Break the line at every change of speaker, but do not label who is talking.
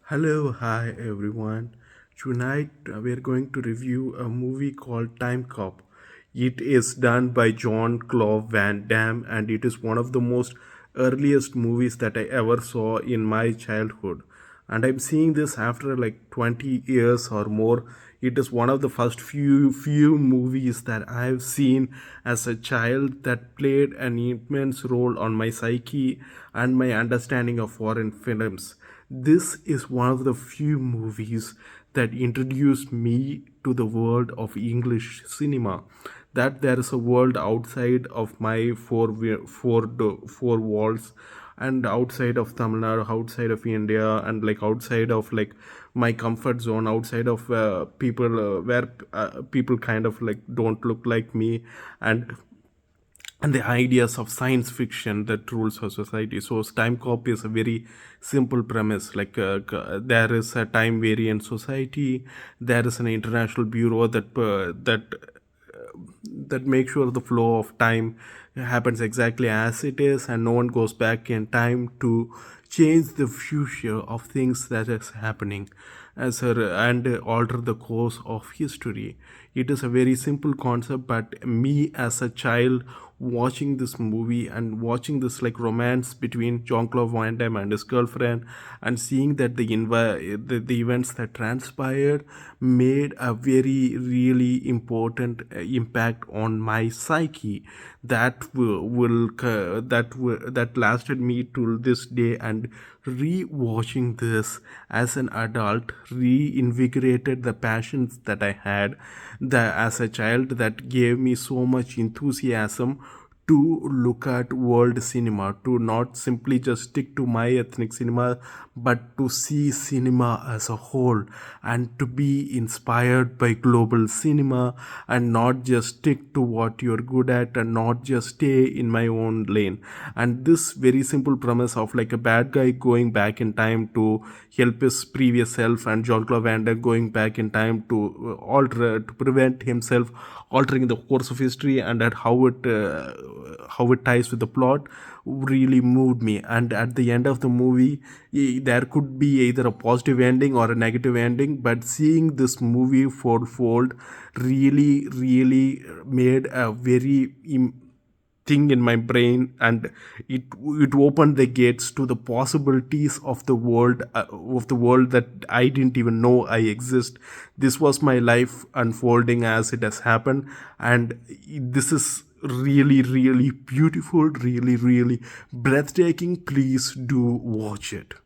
Hello, hi everyone. Tonight we are going to review a movie called Timecop. It is done by John Claude Van Damme and it is one of the most earliest movies that I ever saw in my childhood. And I'm seeing this after like 20 years or more. It is one of the first few movies that I've seen as a child that played an immense role on my psyche and my understanding of foreign films. This is one of the few movies that introduced me to the world of English cinema. That there is a world outside of my four walls, and outside of Tamil Nadu, outside of India, and like outside of like my comfort zone, outside of people where people kind of like don't look like me, and the ideas of science fiction that rules our society. So time cop is a very simple premise. There is a time variant society. There is an international bureau that makes sure the flow of time happens exactly as it is, and no one goes back in time to change the future of things that is happening and alter the course of history. It is a very simple concept, but me as a child watching this movie and watching this like romance between Jean-Claude Van Damme and his girlfriend, and seeing that the events that transpired made a very really important impact on my psyche that lasted me till this day. And re-watching this as an adult reinvigorated the passions that I had as a child, that gave me so much enthusiasm to look at world cinema, to not simply just stick to my ethnic cinema, but to see cinema as a whole, and to be inspired by global cinema, and not just stick to what you're good at, and not just stay in my own lane. And this very simple premise of like a bad guy going back in time to help his previous self, and Jean-Claude Van Damme going back in time to alter to prevent himself altering the course of history, and at how it ties with the plot really moved me. And at the end of the movie, there could be either a positive ending or a negative ending, but seeing this movie fourfold really made a very thing in my brain, and it opened the gates to the possibilities of the world that I didn't even know I exist. This was my life unfolding as it has happened, and this is really beautiful, really breathtaking. Please do watch it.